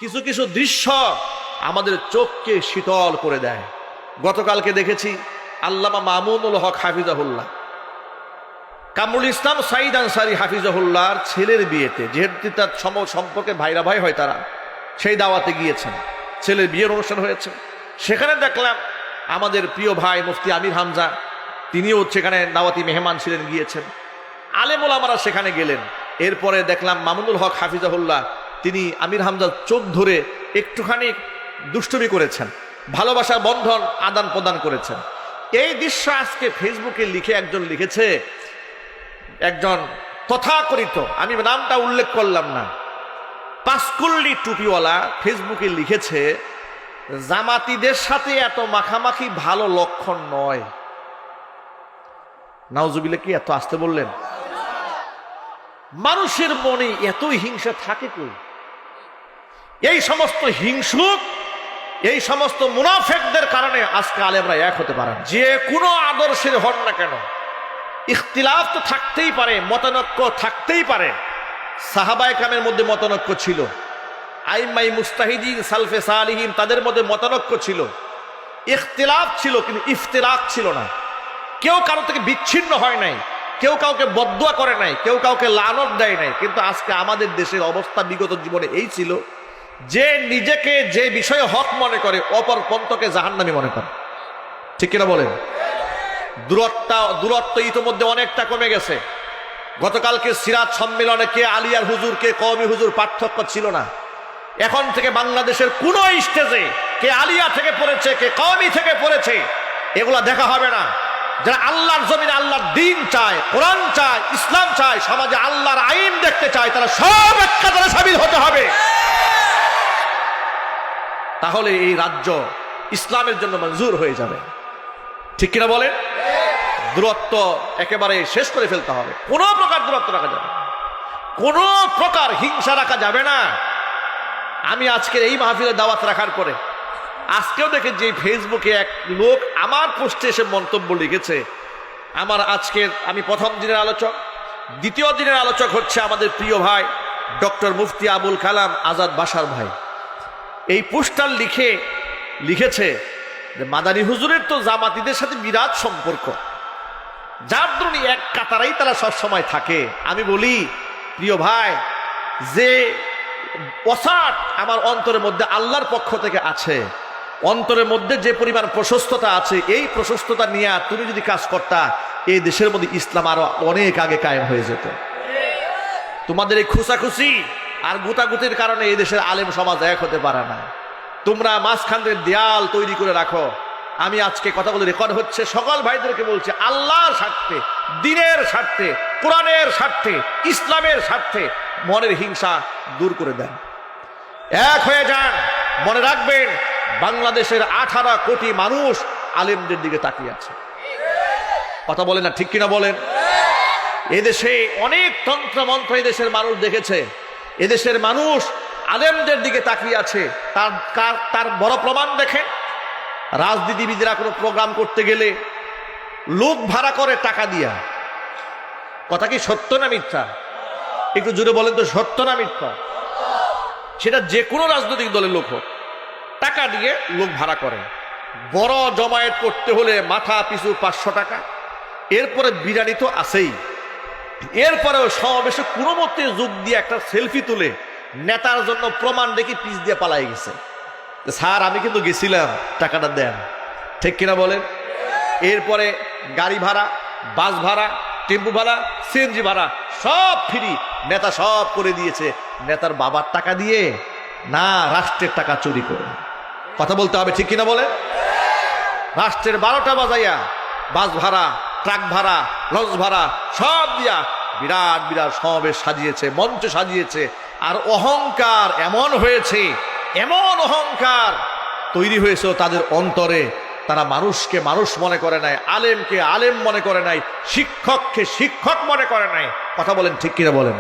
কিছু কিছু দৃশ্য আমাদের চোখকে শীতল করে দেয়। গতকালকে দেখেছি আল্লামা মামুনুল হক হাফিজাহুল্লাহ, কামরুল ইসলাম সাইদ আনসারী হাফিজাহুল্লাহর ছেলের বিয়েতে, যেহেতু তার সম্পর্কে ভাইরা ভাই হয়, তারা সেই দাওয়াতে গিয়েছেন, ছেলের বিয়ের অনুষ্ঠান হয়েছে। সেখানে দেখলাম আমাদের প্রিয় ভাই মুফতি আমির হামজা, তিনিও সেখানে দাওয়াতি মেহমান ছিলেন, গিয়েছেন। আলেম ওলামারা সেখানে গেলেন। এরপরে দেখলাম মামুনুল হক হাফিজাহুল্লাহ তিনি আমির হামজার চোখ ধরে একটুখানি দুষ্টুমি করেছেন, ভালোবাসার বন্ধন আদান প্রদান করেছেন। এই দৃশ্য আজকে ফেসবুকে লিখে একজন লিখেছে, একজন তথাকথিত, আমি নামটা উল্লেখ করলাম না, পাঁচকুল্লি টুপিওয়ালা ফেসবুকে লিখেছে, জামাতিদের সাথে এত মাখামাখি ভালো লক্ষণ নয়। নাউজুবিল্লাহ, কি এত আসতে বললেন? মানুষের মনে এতই হিংসা থাকে কই? এই সমস্ত হিংসুক, এই সমস্ত মুনাফিকদের কারণে আজকে আলেমরা এক হতে পারেন। যে কোনো আদর্শের হন না কেন, ইখতিলাফ তো থাকতেই পারে, মতানৈক্য থাকতেই পারে। সাহাবায়ে কেরামের মধ্যে মতানৈক্য ছিল, আইম্মাই মুস্তাহিদিন সালফে সালিহিন তাদের মধ্যে মতানৈক্য ছিল, ইখতিলাফ ছিল, কিন্তু ইফতিরাক ছিল না। কেউ কারো থেকে বিচ্ছিন্ন হয় নাই, কেউ কাউকে বদদুয়া করে নাই, কেউ কাউকে লানত দেয় নাই। কিন্তু আজকে আমাদের দেশের অবস্থা বিগত জীবনে এই ছিল যে নিজেকে যে বিষয়ে হক মনে করে, অপর পন্থকে জাহান্নামী মনে করে। ঠিক কিনা বলেন? দূরত্ব ইতিমধ্যে অনেকটা কমে গেছে। গতকালকে সিরাত সম্মেলনে কে আলিয়ার হুজুর, কে কওমি হুজুর পার্থক্য ছিল না। এখন থেকে বাংলাদেশের কোন স্টেজে কে আলিয়া থেকে পড়েছে, কে কওমি থেকে পড়েছে, এগুলা দেখা হবে না। যারা আল্লাহর জমিনে আল্লাহর দ্বীন চায়, কোরআন চায়, ইসলাম চায়, সমাজে আল্লাহর আইন দেখতে চায়, তারা সব এক কাতারে শামিল হতে হবে। তাহলে এই রাজ্য ইসলামের জন্য মঞ্জুর হয়ে যাবে। ঠিক কিনা বলেন? দূরত্ব একেবারে শেষ করে ফেলতে হবে। কোনো প্রকার দূরত্ব রাখা যাবে না, কোনো প্রকার হিংসা রাখা যাবে না। আমি আজকে এই মাহফিলে দাওয়াত রাখার পরে আজকেও দেখে যে ফেসবুকে এক লোক আমার পোস্টে এসে মন্তব্য লিখেছে, আমার আজকের, আমি প্রথম দিনের আলোচক, দ্বিতীয় দিনের আলোচক হচ্ছে আমাদের প্রিয় ভাই ডক্টর মুফতি আবুল কালাম আজাদ বাশার ভাই। এই পোস্টার লিখেছে যে মাদানী হুজুরের তো জামাতিদের সাথে বিরাট সম্পর্ক, যার দরুন এক কাতারাই তারা সবসময় থাকে। আমি বলি, প্রিয় ভাই, যে ওসাত আমার অন্তরের মধ্যে আল্লাহর পক্ষ থেকে আছে, অন্তরের মধ্যে যে পরিমাণ প্রশস্ততা আছে, এই প্রশস্ততা নিয়ে তুমি যদি কাজ করতা, এই দেশের মধ্যে ইসলাম আরো অনেক আগে কায়েম হয়ে যেত। তোমাদের এই খুশাখুশি আর গুতাগুতির কারণে এই দেশের আলেম সমাজ এক হতে পারে না। তোমরা মাঝখানের দেয়াল তৈরি করে রাখো। আমি আজকে কথাগুলো রেকর্ড হচ্ছে, সকল ভাইদেরকে বলছি, আল্লাহর স্বার্থে, দ্বীনের স্বার্থে, কোরআনের স্বার্থে, ইসলামের স্বার্থে মনের হিংসা দূর করে দেন, এক হয়ে যান। মনে রাখবেন, বাংলাদেশের 18 কোটি মানুষ আলেমদের দিকে তাকিয়ে আছে। কথা বলেন না? ঠিক কিনা বলেন? এদেশে অনেক তন্ত্রমন্ত্র এদেশের মানুষ দেখেছে, এদেশের মানুষ আলেমদের দিকে তাকিয়ে আছে। তার বড় প্রমাণ দেখেন, রাজনীতিবিদরা কোনো প্রোগ্রাম করতে গেলে লোক ভাড়া করে টাকা দিয়া। কথা কি সত্য না মিথ্যা? একটু জোরে বলেন তো, সত্য না মিথ্যা? সেটা যে কোনো রাজনৈতিক দলের লোক হোক, টাকা দিয়ে লোক ভাড়া করে। বড় জমায়েত করতে হলে মাথা পিছু 500 টাকা, এরপরে বিরিয়ানি তো আছেই। এরপরেও সমাবেশে কোনো মতে যোগ দিয়ে একটা সেলফি তুলে নেতার জন্য প্রমাণ দেখি পিছ দিয়ে পালাই গেছে, স্যার আমি কিন্তু গেছিলাম, টাকাটা দেন। ঠিক কিনা বলেন? এরপরে গাড়ি ভাড়া, বাস ভাড়া, টেম্পু ভাড়া, সিএনজি ভাড়া সব ফ্রি, নেতা সব করে দিয়েছে। নেতার বাবার টাকা দিয়ে না, রাষ্ট্রের টাকা চুরি করে। কথা বলতে হবে, ঠিক কিনা বলেন? রাষ্ট্রের 12টা বাজাইয়া বাস ভাড়া, ট্রাক ভাড়া, লঞ্চ ভাড়া সব দিয়া বিরাট বিরাট সমাবেশ সাজিয়েছে, মঞ্চ সাজিয়েছে। আর অহংকার এমন হয়েছে, এমন অহংকার তৈরি হয়েছে তাদের অন্তরে, তারা মানুষকে মানুষ মনে করে নাই, আলেমকে আলেম মনে করে নাই, শিক্ষককে শিক্ষক মনে করে নাই। কথা বলেন, ঠিক কিনা বলেন?